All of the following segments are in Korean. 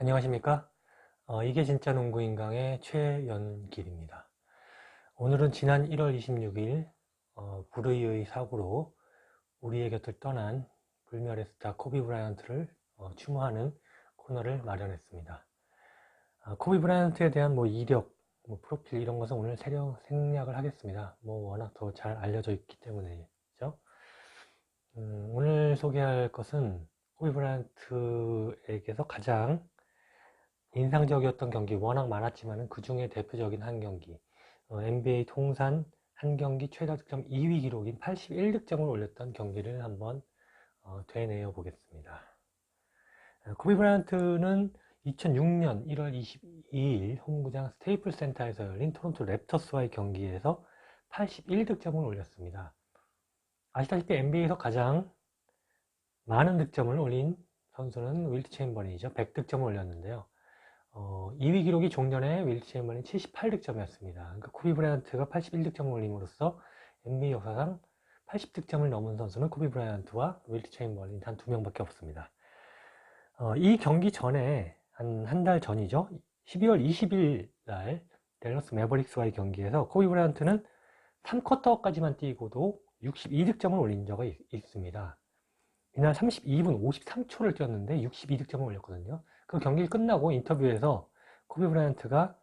안녕하십니까? 이게 진짜 농구인강의 최연길입니다. 오늘은 지난 1월 26일 불의의 사고로 우리의 곁을 떠난 불멸의 스타 코비 브라이언트를 추모하는 코너를 마련했습니다. 코비 브라이언트에 대한 이력, 프로필 이런 것은 오늘 생략을 하겠습니다. 워낙 더 잘 알려져 있기 때문이죠. 오늘 소개할 것은 코비 브라이언트에게서 가장 인상적이었던 경기 워낙 많았지만 그 중에 대표적인 한 경기, NBA 통산 한 경기 최다 득점 2위 기록인 81득점을 올렸던 경기를 한번 되뇌어 보겠습니다. 코비 브라이언트는 2006년 1월 22일 홈구장 스테이플 센터에서 열린 토론토 랩터스와의 경기에서 81득점을 올렸습니다. 아시다시피 NBA에서 가장 많은 득점을 올린 선수는 윌트 체인버린이죠. 100득점을 올렸는데요. 2위 기록이 종전에 윌트 체인버린 78득점이었습니다. 그러니까 코비 브라이언트가 81득점을 올림으로써 NBA 역사상 80득점을 넘은 선수는 코비 브라이언트와 윌트 체인버린 단 2명밖에 없습니다. 이 경기 전에 한 달 전이죠. 12월 20일 날 댈러스 매버릭스와의 경기에서 코비 브라이언트는 3쿼터까지만 뛰고도 62득점을 올린 적이 있습니다. 이날 32분 53초를 뛰었는데 62득점을 올렸거든요. 그 경기 끝나고 인터뷰에서 코비 브라이언트가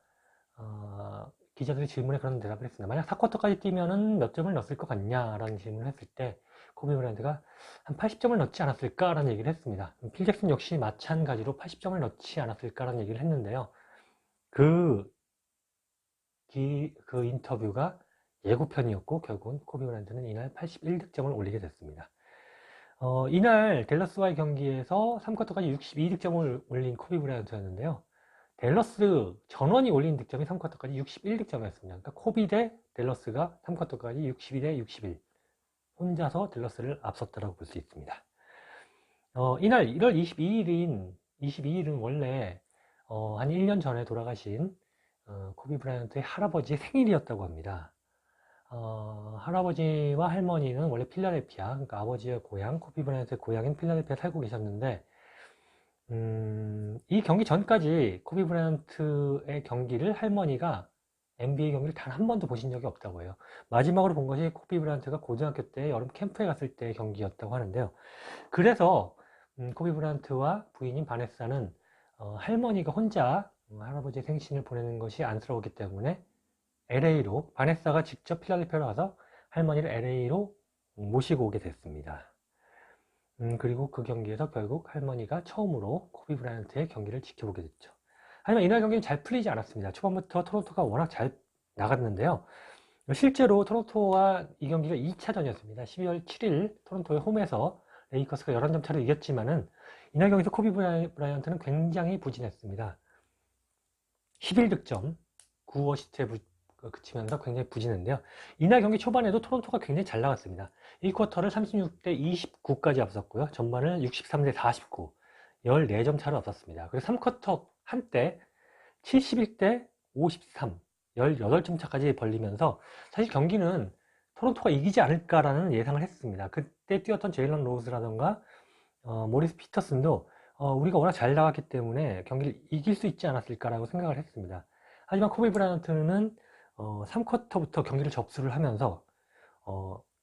기자들의 질문에 그런 대답을 했습니다. 만약 4쿼터까지 뛰면은 몇 점을 넣었을 것 같냐? 라는 질문을 했을 때 코비 브라이언트가 한 80점을 넣지 않았을까? 라는 얘기를 했습니다. 필 잭슨 역시 마찬가지로 80점을 넣지 않았을까? 라는 얘기를 했는데요. 그 인터뷰가 예고편이었고 결국은 코비 브라이언트는 이날 81득점을 올리게 됐습니다. 이날 댈러스와의 경기에서 3쿼터까지 62득점을 올린 코비 브라이언트였는데요. 댈러스 전원이 올린 득점이 3쿼터까지 61득점이었습니다. 그러니까 코비 대 댈러스가 3쿼터까지 62대 61 혼자서 댈러스를 앞섰다고 볼 수 있습니다. 이날 1월 22일은 원래 한 1년 전에 돌아가신 코비 브라이언트의 할아버지의 생일이었다고 합니다. 할아버지와 할머니는 원래 필라델피아, 그러니까 아버지의 고향, 코비 브라이언트의 고향인 필라델피아에 살고 계셨는데, 이 경기 전까지 코비 브라이언트의 경기를 할머니가 NBA 경기를 단 한 번도 보신 적이 없다고 해요. 마지막으로 본 것이 코비 브라이언트가 고등학교 때 여름 캠프에 갔을 때의 경기였다고 하는데요. 그래서 코비 브라이언트와 부인인 바네사는 할머니가 혼자 할아버지의 생신을 보내는 것이 안쓰러웠기 때문에 LA로 바네사가 직접 필라델피아로 가서 할머니를 LA로 모시고 오게 됐습니다. 그리고 그 경기에서 결국 할머니가 처음으로 코비 브라이언트의 경기를 지켜보게 됐죠. 하지만 이날 경기는 잘 풀리지 않았습니다. 초반부터 토론토가 워낙 잘 나갔는데요. 실제로 토론토와 이 경기가 2차전이었습니다. 12월 7일 토론토의 홈에서 레이커스가 11점 차로 이겼지만은 이날 경기에서 코비 브라이언트는 굉장히 부진했습니다. 11득점, 9어시스트에 그치면서 굉장히 부진했는데요. 이날 경기 초반에도 토론토가 굉장히 잘 나갔습니다. 1쿼터를 36대 29까지 앞섰고요. 전반을 63대 49, 14점 차로 앞섰습니다. 그리고 3쿼터 한때 71대 53, 18점 차까지 벌리면서 사실 경기는 토론토가 이기지 않을까라는 예상을 했습니다. 그때 뛰었던 제일런 로즈라던가 모리스 피터슨도 우리가 워낙 잘 나갔기 때문에 경기를 이길 수 있지 않았을까라고 생각을 했습니다. 하지만 코비 브라이언트는 3쿼터부터 경기를 접수를 하면서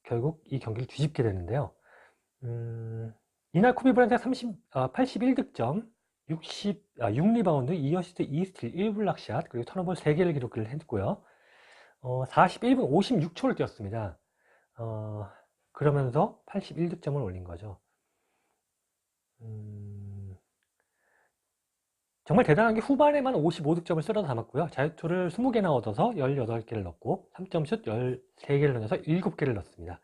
결국 이 경기를 뒤집게 되는데요. 이날 코비 브라이언트가 81득점, 6리바운드, 2어시스트, 2스틸, 1블락샷, 그리고 턴오버 3개를 기록을 했고요. 41분 56초를 뛰었습니다. 그러면서 81득점을 올린 거죠. 정말 대단한 게 후반에만 55득점을 쓸어 담았고요. 자유투를 20개나 얻어서 18개를 넣고 3점슛 13개를 던져서 7개를 넣습니다.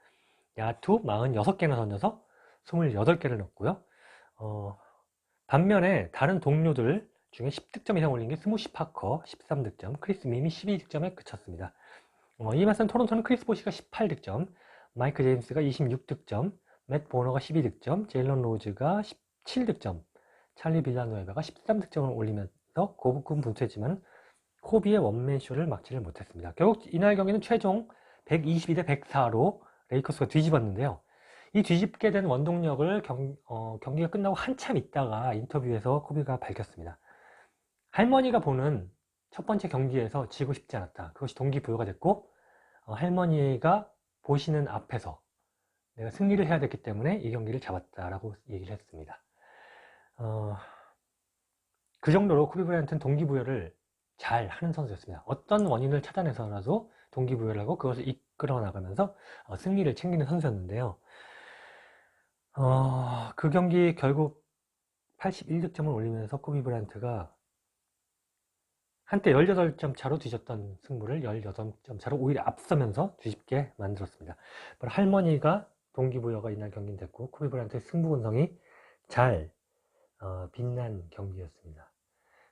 야투 46개나 던져서 28개를 넣고요. 반면에 다른 동료들 중에 10득점 이상 올린 게 스무시 파커 13득점, 크리스 밈이 12득점에 그쳤습니다. 이에 맞선 토론토는 크리스 보시가 18득점, 마이크 제임스가 26득점, 맷 보너가 12득점, 제일런 로즈가 17득점, 찰리 빌라노에바가 13득점을 올리면서 고부금 분투했지만 코비의 원맨쇼를 막지를 못했습니다. 결국 이날 경기는 최종 122대 104로 레이커스가 뒤집었는데요. 이 뒤집게 된 원동력을 경기가 끝나고 한참 있다가 인터뷰에서 코비가 밝혔습니다. 할머니가 보는 첫 번째 경기에서 지고 싶지 않았다. 그것이 동기부여가 됐고, 할머니가 보시는 앞에서 내가 승리를 해야 됐기 때문에 이 경기를 잡았다라고 얘기를 했습니다. 그 정도로 코비 브라이언트는 동기부여를 잘 하는 선수였습니다. 어떤 원인을 찾아내서라도 동기부여를 하고 그것을 이끌어 나가면서 승리를 챙기는 선수였는데요. 그 경기 결국 81득점을 올리면서 코비 브라이언트가 한때 18점 차로 뒤졌던 승부를 18점 차로 오히려 앞서면서 뒤집게 만들었습니다. 바로 할머니가 동기부여가 이날 경기는 됐고 코비 브라이언트의 승부근성이 잘 빛난 경기였습니다.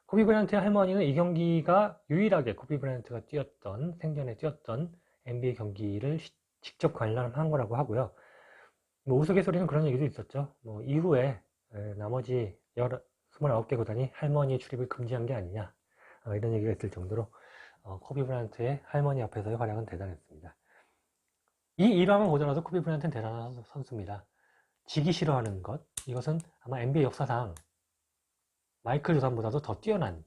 코비 브라이언트의 할머니는 이 경기가 유일하게 코비 브라이언트가 생전에 뛰었던 NBA 경기를 직접 관람한 거라고 하고요. 뭐 우스갯소리는 그런 얘기도 있었죠. 뭐 이후에 나머지 29개 구단이 할머니의 출입을 금지한 게 아니냐, 이런 얘기가 있을 정도로 코비 브라이언트의 할머니 앞에서의 활약은 대단했습니다. 이 일화만 보더라도 코비 브라이언트는 대단한 선수입니다. 지기 싫어하는 것, 이것은 아마 NBA 역사상 마이클 조단보다도 더 뛰어난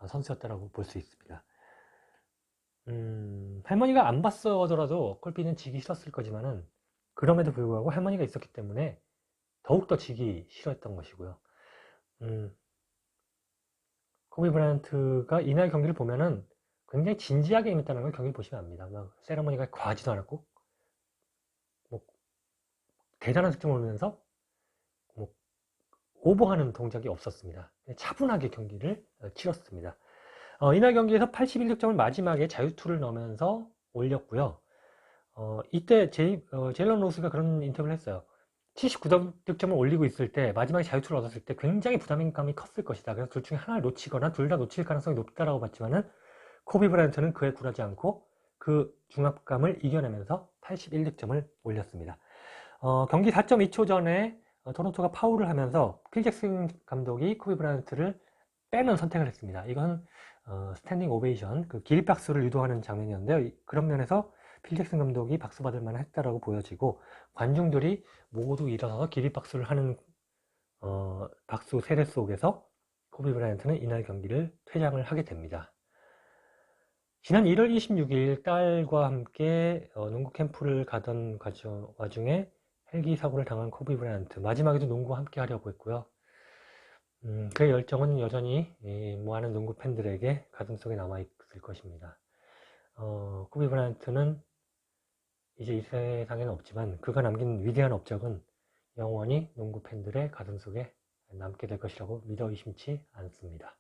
선수였다고 볼 수 있습니다. 할머니가 안 봤어더라도 콜비는 지기 싫었을 거지만은 그럼에도 불구하고 할머니가 있었기 때문에 더욱더 지기 싫어했던 것이고요. 코비 브라이언트가 이날 경기를 보면은 굉장히 진지하게 임했다는 걸 경기를 보시면 압니다. 막 세레머니가 과하지도 않았고, 뭐 대단한 득점을 올리면서 뭐 오버하는 동작이 없었습니다. 차분하게 경기를 치렀습니다. 이날 경기에서 81득점을 마지막에 자유투를 넣으면서 올렸고요. 이때 제일런 로스가 그런 인터뷰를 했어요. 79득점을 올리고 있을 때 마지막에 자유투를 얻었을 때 굉장히 부담감이 컸을 것이다. 그래서 둘 중에 하나를 놓치거나 둘 다 놓칠 가능성이 높다라고 봤지만은 코비 브라이언트는 그에 굴하지 않고 그 중압감을 이겨내면서 81득점을 올렸습니다. 경기 4.2초 전에 토론토가 파울을 하면서 필 잭슨 감독이 코비 브라이언트를 빼는 선택을 했습니다. 이건 스탠딩 오베이션, 그 기립박수를 유도하는 장면이었는데요. 그런 면에서 필 잭슨 감독이 박수 받을 만했다라고 보여지고 관중들이 모두 일어나서 기립박수를 하는 박수 세례 속에서 코비 브라이언트는 이날 경기를 퇴장을 하게 됩니다. 지난 1월 26일 딸과 함께 농구 캠프를 가던 와중에 헬기 사고를 당한 코비 브라이언트, 마지막에도 농구와 함께 하려고 했고요. 그의 열정은 여전히 많은 농구 팬들에게 가슴속에 남아있을 것입니다. 코비 브라이언트는 이제 이 세상에는 없지만 그가 남긴 위대한 업적은 영원히 농구 팬들의 가슴속에 남게 될 것이라고 믿어 의심치 않습니다.